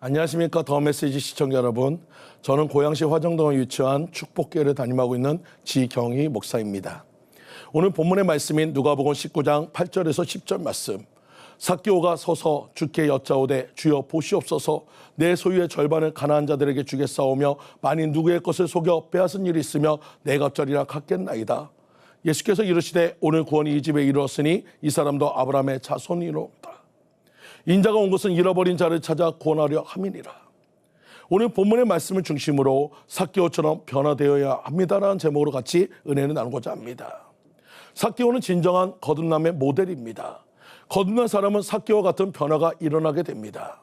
안녕하십니까. 더 메시지 시청자 여러분. 저는 고양시 화정동에 위치한 축복교회를 담임하고 있는 지경희 목사입니다. 오늘 본문의 말씀인 누가복음 19장 8절에서 10절 말씀. 삭개오가 서서 주께 여짜오되 주여 보시옵소서 내 소유의 절반을 가난한 자들에게 주겠사오며 만일 누구의 것을 속여 빼앗은 일이 있으며 내 겉절이라 갚겠나이다. 예수께서 이르시되 오늘 구원이 이 집에 이르렀으니 이 사람도 아브라함의 자손이로다. 인자가 온 것은 잃어버린 자를 찾아 구원하려 함이니라. 오늘 본문의 말씀을 중심으로 삭개오처럼 변화되어야 합니다라는 제목으로 같이 은혜를 나누고자 합니다. 삭개오는 진정한 거듭남의 모델입니다. 거듭난 사람은 삭개오와 같은 변화가 일어나게 됩니다.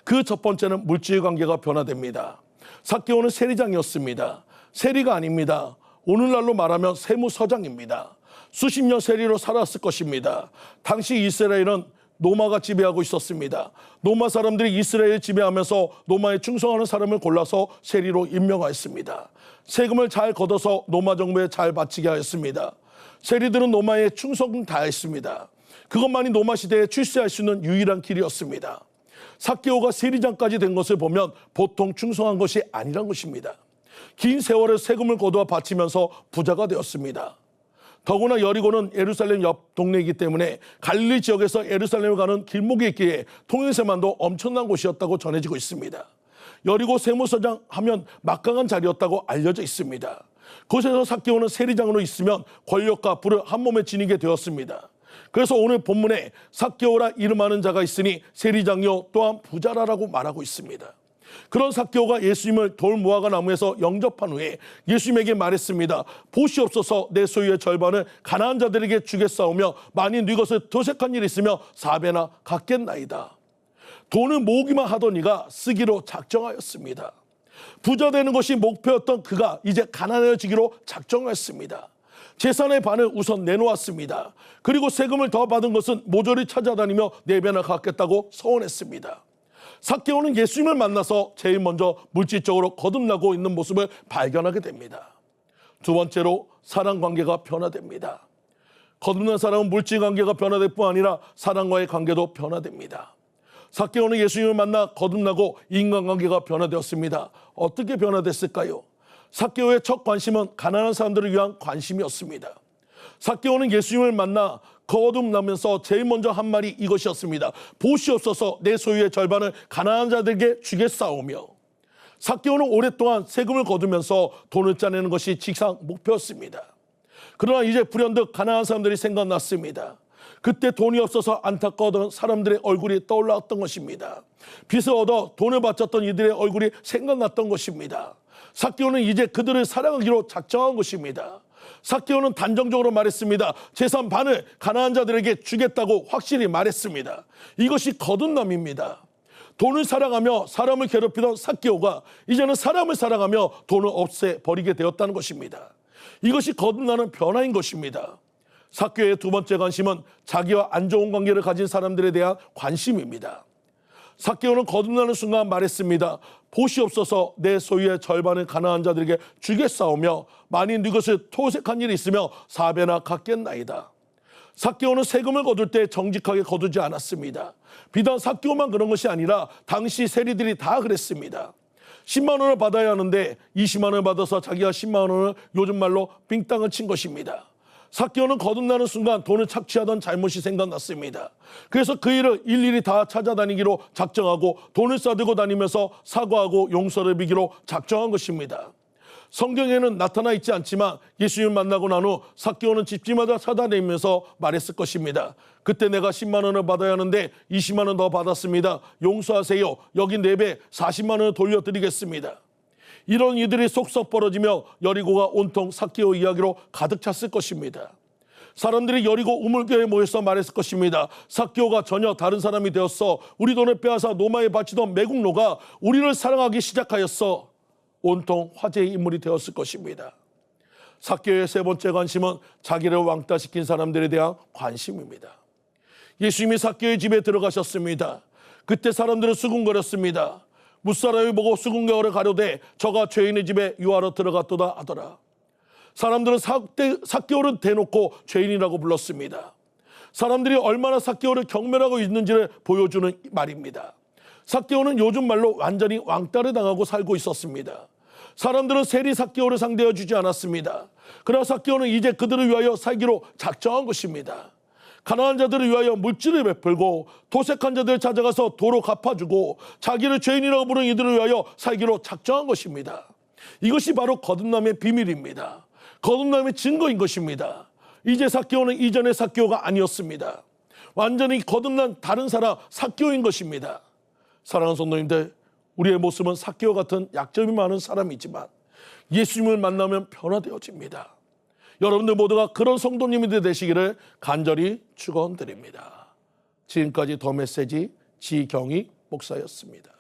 그 첫 번째는 물질 관계가 변화됩니다. 삭개오는 세리장이었습니다. 세리가 아닙니다. 오늘날로 말하면 세무서장입니다. 수십 년 세리로 살았을 것입니다. 당시 이스라엘은 노마가 지배하고 있었습니다. 노마 사람들이 이스라엘을 지배하면서 노마에 충성하는 사람을 골라서 세리로 임명하였습니다. 세금을 잘 걷어서 노마 정부에 잘 바치게 하였습니다. 세리들은 노마에 충성 다했습니다. 그것만이 노마 시대에 출세할 수 있는 유일한 길이었습니다. 삭개오가 세리장까지 된 것을 보면 보통 충성한 것이 아니란 것입니다. 긴 세월을 세금을 거두어 바치면서 부자가 되었습니다. 더구나 여리고는 예루살렘 옆 동네이기 때문에 갈릴리 지역에서 예루살렘을 가는 길목에 있기에 통행세만도 엄청난 곳이었다고 전해지고 있습니다. 여리고 세무서장 하면 막강한 자리였다고 알려져 있습니다. 그곳에서 삭개오는 세리장으로 있으면 권력과 부를 한 몸에 지니게 되었습니다. 그래서 오늘 본문에 삭개오라 이름하는 자가 있으니 세리장이요 또한 부자라라고 말하고 있습니다. 그런 삭개오가 예수님을 돌무화과 나무에서 영접한 후에 예수님에게 말했습니다. 보시옵소서 내 소유의 절반을 가난한 자들에게 주겠사오며 만일 네 것을 도색한 일이 있으며 4배나 갚겠나이다. 돈을 모으기만 하던 이가 쓰기로 작정하였습니다. 부자 되는 것이 목표였던 그가 이제 가난해지기로 작정했습니다. 재산의 반을 우선 내놓았습니다. 그리고 세금을 더 받은 것은 모조리 찾아다니며 4배나 갚겠다고 서원했습니다. 삭개오는 예수님을 만나서 제일 먼저 물질적으로 거듭나고 있는 모습을 발견하게 됩니다. 두 번째로 사랑 관계가 변화됩니다. 거듭난 사람은 물질 관계가 변화될 뿐 아니라 사랑과의 관계도 변화됩니다. 삭개오는 예수님을 만나 거듭나고 인간관계가 변화되었습니다. 어떻게 변화됐을까요? 삭개오의 첫 관심은 가난한 사람들을 위한 관심이었습니다. 삭개오는 예수님을 만나 거듭나면서 제일 먼저 한 말이 이것이었습니다. 보시옵소서 내 소유의 절반을 가난한 자들에게 주겠사오며. 삭개오는 오랫동안 세금을 거두면서 돈을 짜내는 것이 직상 목표였습니다. 그러나 이제 불현듯 가난한 사람들이 생각났습니다. 그때 돈이 없어서 안타까웠던 사람들의 얼굴이 떠올랐던 것입니다. 빚을 얻어 돈을 바쳤던 이들의 얼굴이 생각났던 것입니다. 삭개오는 이제 그들을 사랑하기로 작정한 것입니다. 삭개오는 단정적으로 말했습니다. 재산 반을 가난한 자들에게 주겠다고 확실히 말했습니다. 이것이 거듭남입니다. 돈을 사랑하며 사람을 괴롭히던 삭개오가 이제는 사람을 사랑하며 돈을 없애버리게 되었다는 것입니다. 이것이 거듭나는 변화인 것입니다. 삭개오의 두 번째 관심은 자기와 안 좋은 관계를 가진 사람들에 대한 관심입니다. 삭개오는 거듭나는 순간 말했습니다. 보시옵소서 내 소유의 절반을 가난한 자들에게 주겠사오며 만일 네 것을 토색한 일이 있으며 4배나 갚겠나이다. 삭개오는 세금을 거둘 때 정직하게 거두지 않았습니다. 비단 삭개오만 그런 것이 아니라 당시 세리들이 다 그랬습니다. 10만 원을 받아야 하는데 20만 원을 받아서 자기가 10만 원을 요즘 말로 빙땅을 친 것입니다. 삭개오는 거듭나는 순간 돈을 착취하던 잘못이 생각났습니다. 그래서 그 일을 일일이 다 찾아다니기로 작정하고 돈을 싸들고 다니면서 사과하고 용서를 비기로 작정한 것입니다. 성경에는 나타나 있지 않지만 예수님을 만나고 난 후 삭개오는 집집마다 찾아다니면서 말했을 것입니다. 그때 내가 10만 원을 받아야 하는데 20만 원 더 받았습니다. 용서하세요. 여기 4배 40만 원을 돌려드리겠습니다. 이런 이들이 속속 벌어지며 여리고가 온통 삭개오 이야기로 가득 찼을 것입니다. 사람들이 여리고 우물교에 모여서 말했을 것입니다. 삭개오가 전혀 다른 사람이 되었어. 우리 돈을 빼앗아 노마에 바치던 매국노가 우리를 사랑하기 시작하였어. 온통 화제의 인물이 되었을 것입니다. 삭개오의 세 번째 관심은 자기를 왕따시킨 사람들에 대한 관심입니다. 예수님이 삭개오의 집에 들어가셨습니다. 그때 사람들은 수군거렸습니다. 무사람이 보고 수군거려 가로되 저가 죄인의 집에 유하러 들어갔도다 하더라. 사람들은 삭개오를 대놓고 죄인이라고 불렀습니다. 사람들이 얼마나 삭개오를 경멸하고 있는지를 보여주는 말입니다. 삭개오는 요즘 말로 완전히 왕따를 당하고 살고 있었습니다. 사람들은 세리 삭개오를 상대해 주지 않았습니다. 그러나 삭개오는 이제 그들을 위하여 살기로 작정한 것입니다. 가난한 자들을 위하여 물질을 베풀고 도색한 자들을 찾아가서 도로 갚아주고 자기를 죄인이라고 부르는 이들을 위하여 살기로 작정한 것입니다. 이것이 바로 거듭남의 비밀입니다. 거듭남의 증거인 것입니다. 이제 삭개오는 이전의 삭개오가 아니었습니다. 완전히 거듭난 다른 사람 삭개오인 것입니다. 사랑하는 성도님들, 우리의 모습은 삭개오 같은 약점이 많은 사람이지만 예수님을 만나면 변화되어집니다. 여러분들 모두가 그런 성도님이 되시기를 간절히 축원드립니다. 지금까지 더 메시지 지경희 목사였습니다.